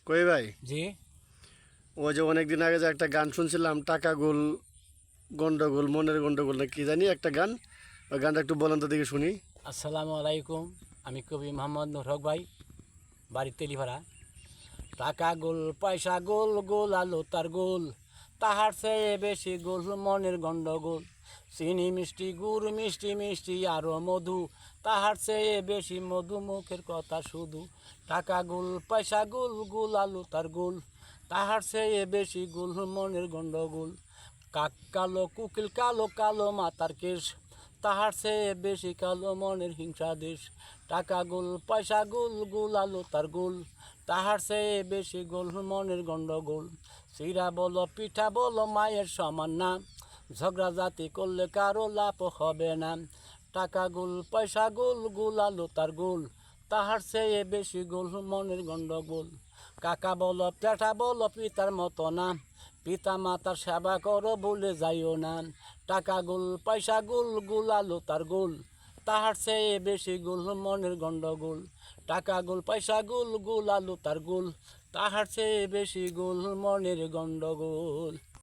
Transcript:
কই ভাই, জি। ওই যে অনেকদিন আগে যে একটা গান শুনছিলাম, টাকা গোল গন্ডগোল মনের গন্ডগোল না কি জানি একটা গান, ওই গানটা একটু বলেন তো দেখি শুনি। আসসালামু আলাইকুম। আমি কবি মোহাম্মদ নুর হক ভাই, বাড়ি তেলিভাড়া। টাকা গোল পয়সা গোল, গোল আলো তার গোল, তাহার চেয়ে বেশি গোল মনের গন্ডগোল। চিনি মিষ্টি গুড় মিষ্টি মিষ্টি আরও মধু, তাহার চেয়ে বেশি মধু মুখের কথা শুধু। টাকা গোল পয়সা গোল, গোল আলো তার গোল, তাহার চেয়ে বেশি গোল মনের গন্ডগোল। কাক কালো কুকিল কালো, কালো মাতার কেশ, তাহার চেয়ে বেশি কালো মনের হিংসা দেশ। টাকা গোল পয়সা গোল, গোল আলো তার গোল, তাহার চেয়ে বেশি গোল মনের গন্ডগোল। চিরা বলো পিঠা বলো মায়ের সমান না, ঝগড়া জাতি করলে কারো লাভ হবে না। টাকা গোল পয়সা গোল, গোল আলো তার গোল, তাহার চেয়ে বেশি গোল মনের গন্ডগোল। কাকা বলো পেটা বলো পিতার মতো না, পিতা মাতার সেবা করো ভুলে যাইও না। টাকা গোল পয়সা গোল, গোল আলো তার গোল, তাহার চেয়ে বেশি গোল মনের গন্ডগোল। টাকা গোল পয়সা গোল, গোল আলো তার গোল, তাহার চেয়ে বেশি গোল মনের গন্ডগোল।